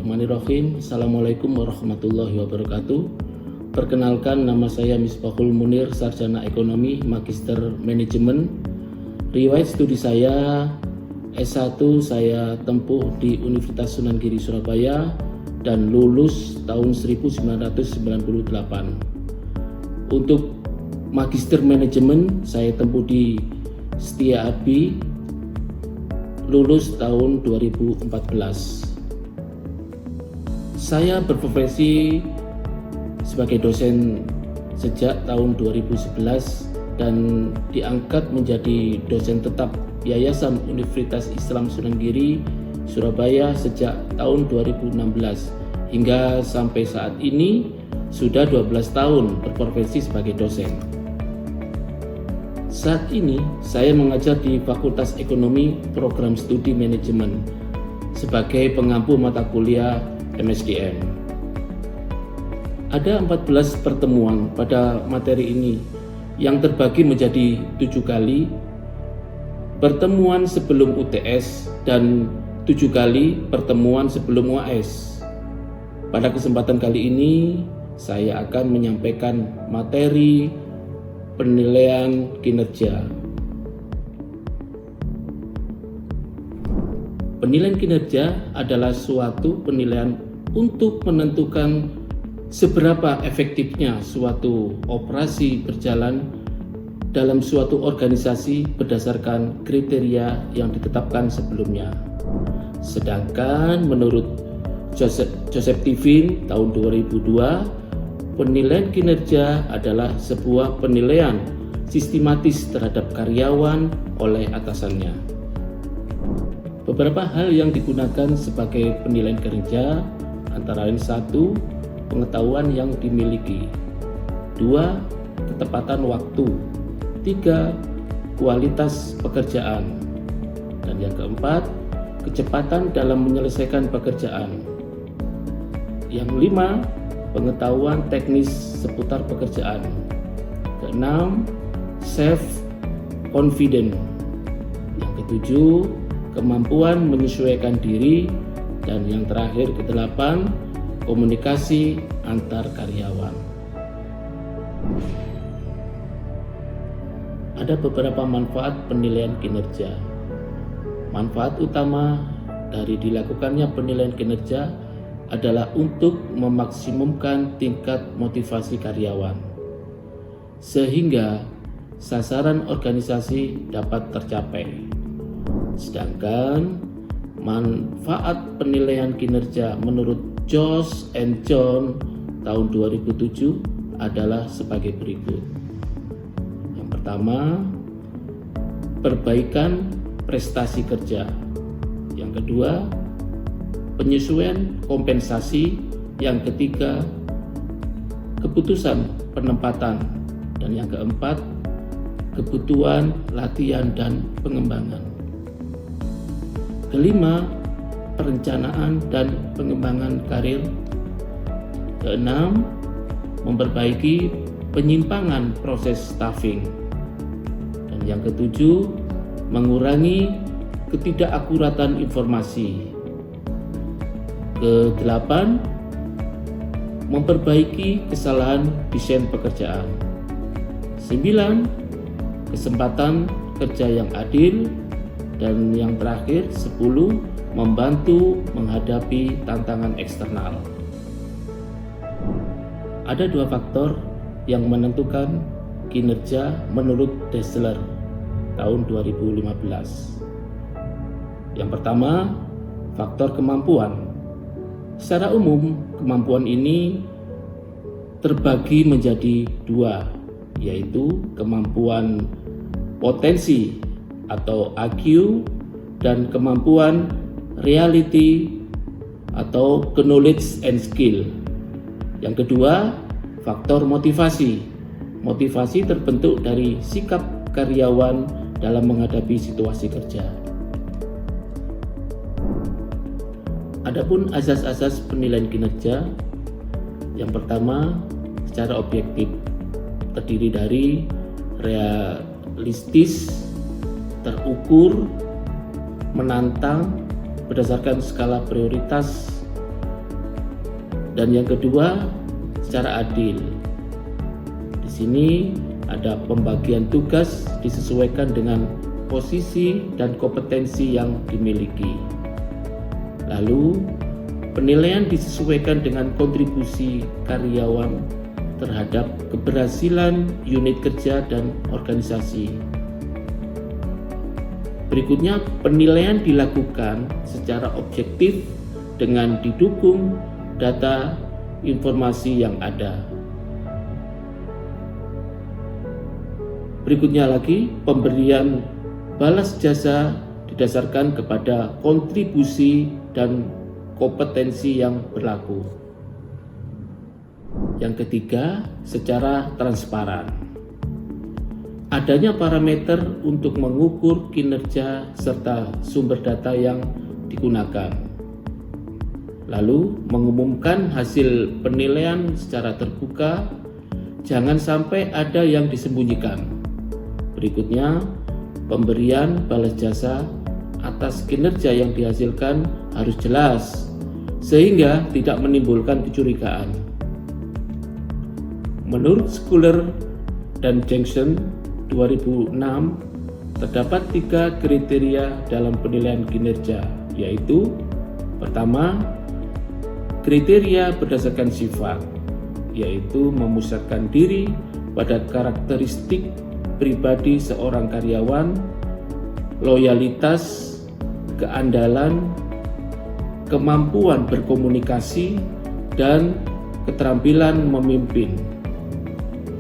Bismillahirrahmanirrahim. Assalamualaikum warahmatullahi wabarakatuh. Perkenalkan, nama saya Misbahul Munir, Sarjana Ekonomi, Magister Manajemen. Riwayat studi saya S1 saya tempuh di Universitas Sunan Giri Surabaya dan lulus tahun 1998. Untuk Magister Manajemen saya tempuh di Setia Abi, lulus tahun 2014. Saya berprofesi sebagai dosen sejak tahun 2011 dan diangkat menjadi dosen tetap Yayasan Universitas Islam Sunan Giri Surabaya sejak tahun 2016 hingga sampai saat ini sudah 12 tahun berprofesi sebagai dosen. Saat ini saya mengajar di Fakultas Ekonomi Program Studi Manajemen sebagai pengampu mata kuliah MSDM. Ada 14 pertemuan pada materi ini yang terbagi menjadi 7 kali, pertemuan sebelum UTS dan 7 kali pertemuan sebelum UAS. Pada kesempatan kali ini saya akan menyampaikan materi penilaian kinerja. Penilaian kinerja adalah suatu penilaian untuk menentukan seberapa efektifnya suatu operasi berjalan dalam suatu organisasi berdasarkan kriteria yang ditetapkan sebelumnya. Sedangkan menurut Joseph Tivin tahun 2002, penilaian kinerja adalah sebuah penilaian sistematis terhadap karyawan oleh atasannya. Beberapa hal yang digunakan sebagai penilaian kinerja antara lain: 1. Pengetahuan yang dimiliki, 2. Ketepatan waktu, 3. Kualitas pekerjaan, dan yang keempat, kecepatan dalam menyelesaikan pekerjaan. Yang 5. Pengetahuan teknis seputar pekerjaan. Keenam, self confident. Yang ketujuh, kemampuan menyesuaikan diri, dan yang terakhir kedelapan, komunikasi antar karyawan. Ada beberapa manfaat penilaian kinerja. Manfaat utama dari dilakukannya penilaian kinerja adalah untuk memaksimumkan tingkat motivasi karyawan, sehingga sasaran organisasi dapat tercapai. Sedangkan manfaat penilaian kinerja menurut Josh and John tahun 2007 adalah sebagai berikut. Yang pertama, perbaikan prestasi kerja. Yang kedua, penyesuaian kompensasi. Yang ketiga, keputusan penempatan. Dan yang keempat, kebutuhan latihan dan pengembangan. Kelima, perencanaan dan pengembangan karir. Keenam, memperbaiki penyimpangan proses staffing. Dan yang ketujuh, mengurangi ketidakakuratan informasi. Kedelapan, memperbaiki kesalahan desain pekerjaan. 9, kesempatan kerja yang adil. Dan yang terakhir 10, membantu menghadapi tantangan eksternal. Ada 2 faktor yang menentukan kinerja menurut Dassler tahun 2015. Yang pertama, faktor kemampuan. Secara umum, kemampuan ini terbagi menjadi 2, yaitu kemampuan potensi atau IQ dan kemampuan reality atau knowledge and skill. Yang kedua, faktor motivasi. Motivasi terbentuk dari sikap karyawan dalam menghadapi situasi kerja. Adapun asas-asas penilaian kinerja, yang pertama, secara objektif terdiri dari realistis, terukur, menantang berdasarkan skala prioritas, Dan yang kedua, secara adil. Di sini ada pembagian tugas disesuaikan dengan posisi dan kompetensi yang dimiliki. Lalu, penilaian disesuaikan dengan kontribusi karyawan terhadap keberhasilan unit kerja dan organisasi. Berikutnya, penilaian dilakukan secara objektif dengan didukung data informasi yang ada. Berikutnya lagi, pemberian balas jasa didasarkan kepada kontribusi dan kompetensi yang berlaku. Yang ketiga, secara transparan. Adanya parameter untuk mengukur kinerja serta sumber data yang digunakan. Lalu, mengumumkan hasil penilaian secara terbuka, jangan sampai ada yang disembunyikan. Berikutnya, pemberian balas jasa atas kinerja yang dihasilkan harus jelas, sehingga tidak menimbulkan kecurigaan. Menurut Schuler dan Jenkins 2006, terdapat 3 kriteria dalam penilaian kinerja, yaitu pertama, kriteria berdasarkan sifat, yaitu memusatkan diri pada karakteristik pribadi seorang karyawan, loyalitas, keandalan, kemampuan berkomunikasi, dan keterampilan memimpin.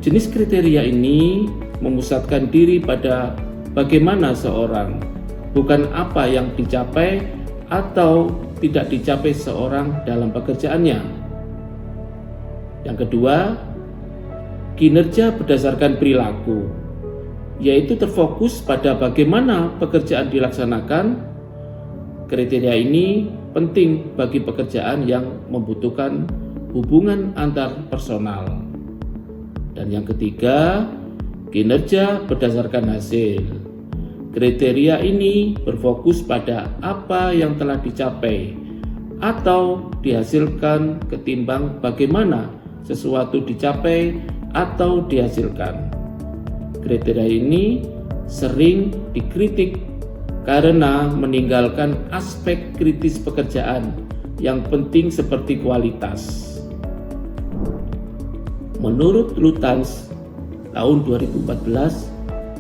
Jenis kriteria ini memusatkan diri pada bagaimana seorang, bukan apa yang dicapai atau tidak dicapai seorang dalam pekerjaannya. Yang kedua, kinerja berdasarkan perilaku, yaitu terfokus pada bagaimana pekerjaan dilaksanakan. Kriteria ini penting bagi pekerjaan yang membutuhkan hubungan antar personal. Dan yang ketiga, kinerja berdasarkan hasil. Kriteria ini berfokus pada apa yang telah dicapai atau dihasilkan ketimbang bagaimana sesuatu dicapai atau dihasilkan. Kriteria ini sering dikritik karena meninggalkan aspek kritis pekerjaan yang penting seperti kualitas. Menurut Lutyens tahun 2014,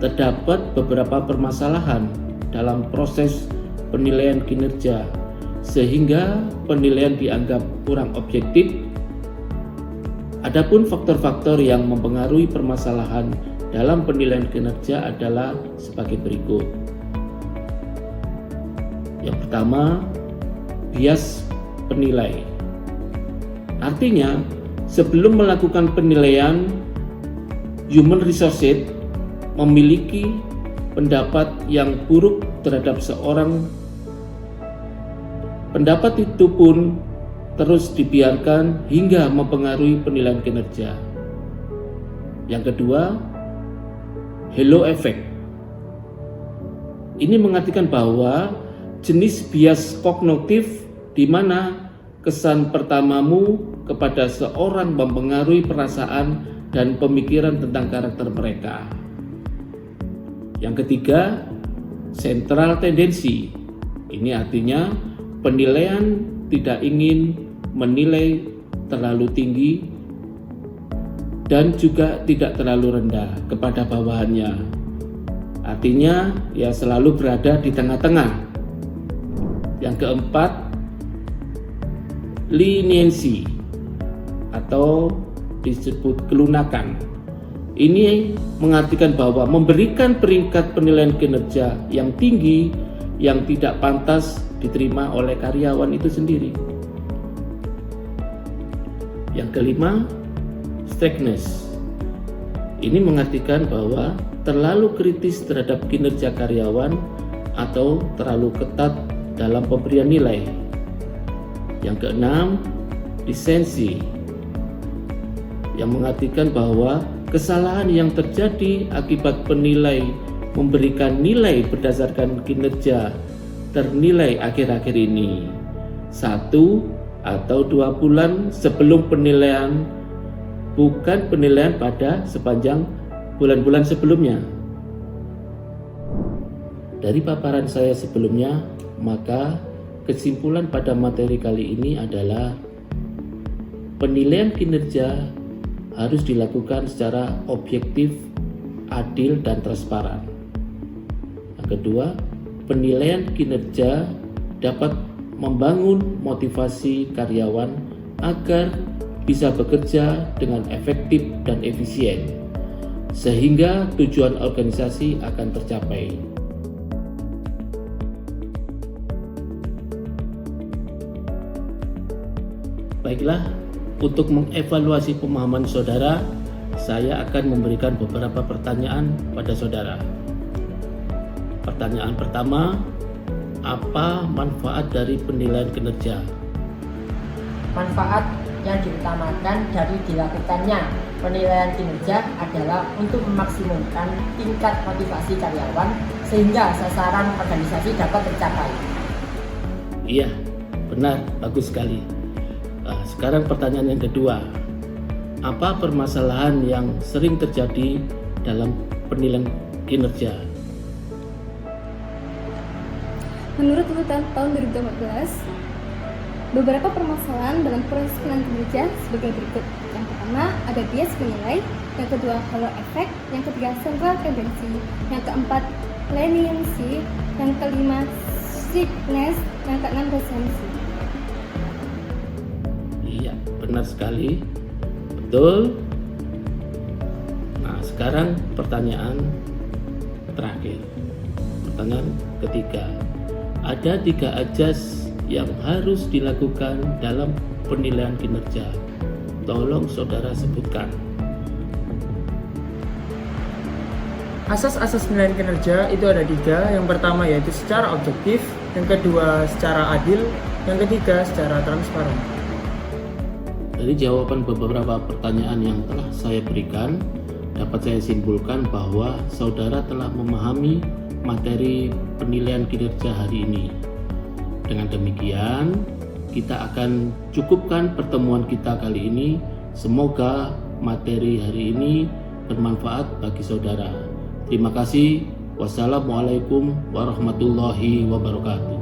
terdapat beberapa permasalahan dalam proses penilaian kinerja, sehingga penilaian dianggap kurang objektif. Adapun faktor-faktor yang mempengaruhi permasalahan dalam penilaian kinerja adalah sebagai berikut. Yang pertama, bias penilai. Artinya, sebelum melakukan penilaian, human resources memiliki pendapat yang buruk terhadap seorang. Pendapat itu pun terus dibiarkan hingga mempengaruhi penilaian kinerja. Yang kedua, halo effect. Ini mengartikan bahwa jenis bias kognitif di mana kesan pertamamu kepada seorang mempengaruhi perasaan dan pemikiran tentang karakter mereka. Yang ketiga, central tendency. Ini artinya penilaian tidak ingin menilai terlalu tinggi dan juga tidak terlalu rendah kepada bawahannya. Artinya, ya selalu berada di tengah-tengah. Yang keempat, leniency atau disebut kelunakan. Ini mengartikan bahwa memberikan peringkat penilaian kinerja yang tinggi yang tidak pantas diterima oleh karyawan itu sendiri. Yang kelima, strictness. Ini mengartikan bahwa terlalu kritis terhadap kinerja karyawan atau terlalu ketat dalam pemberian nilai. Yang keenam, lisensi, yang mengartikan bahwa kesalahan yang terjadi akibat penilai memberikan nilai berdasarkan kinerja ternilai akhir-akhir ini. 1. atau 2 bulan sebelum penilaian, bukan penilaian pada sepanjang bulan-bulan sebelumnya. Dari paparan saya sebelumnya, maka kesimpulan pada materi kali ini adalah penilaian kinerja harus dilakukan secara objektif, adil, dan transparan. Yang kedua, penilaian kinerja dapat membangun motivasi karyawan agar bisa bekerja dengan efektif dan efisien, sehingga tujuan organisasi akan tercapai. Baiklah, untuk mengevaluasi pemahaman saudara, saya akan memberikan beberapa pertanyaan pada saudara. Pertanyaan pertama, apa manfaat dari penilaian kinerja? Manfaat yang diutamakan dari dilakukannya penilaian kinerja adalah untuk memaksimalkan tingkat motivasi karyawan sehingga sasaran organisasi dapat tercapai. Iya, benar, bagus sekali. Sekarang pertanyaan yang kedua, apa permasalahan yang sering terjadi dalam penilaian kinerja? Menurut urutan tahun 2014, beberapa permasalahan dalam proses penilaian kinerja sebagai berikut. Yang pertama, ada bias penilai. Yang kedua, halo effect. Yang ketiga, central tendency. Yang keempat, leniency. Yang kelima, strictness. Yang keenam, recency. Iya, benar sekali. Betul. Nah, sekarang pertanyaan terakhir. Pertanyaan ketiga. Ada 3 ajas yang harus dilakukan dalam penilaian kinerja. Tolong saudara sebutkan. Asas-asas penilaian kinerja itu ada 3. Yang pertama yaitu secara objektif, yang kedua secara adil, yang ketiga secara transparan. Dari jawaban beberapa pertanyaan yang telah saya berikan, dapat saya simpulkan bahwa saudara telah memahami materi penilaian kinerja hari ini. Dengan demikian, kita akan cukupkan pertemuan kita kali ini. Semoga materi hari ini bermanfaat bagi saudara. Terima kasih. Wassalamualaikum warahmatullahi wabarakatuh.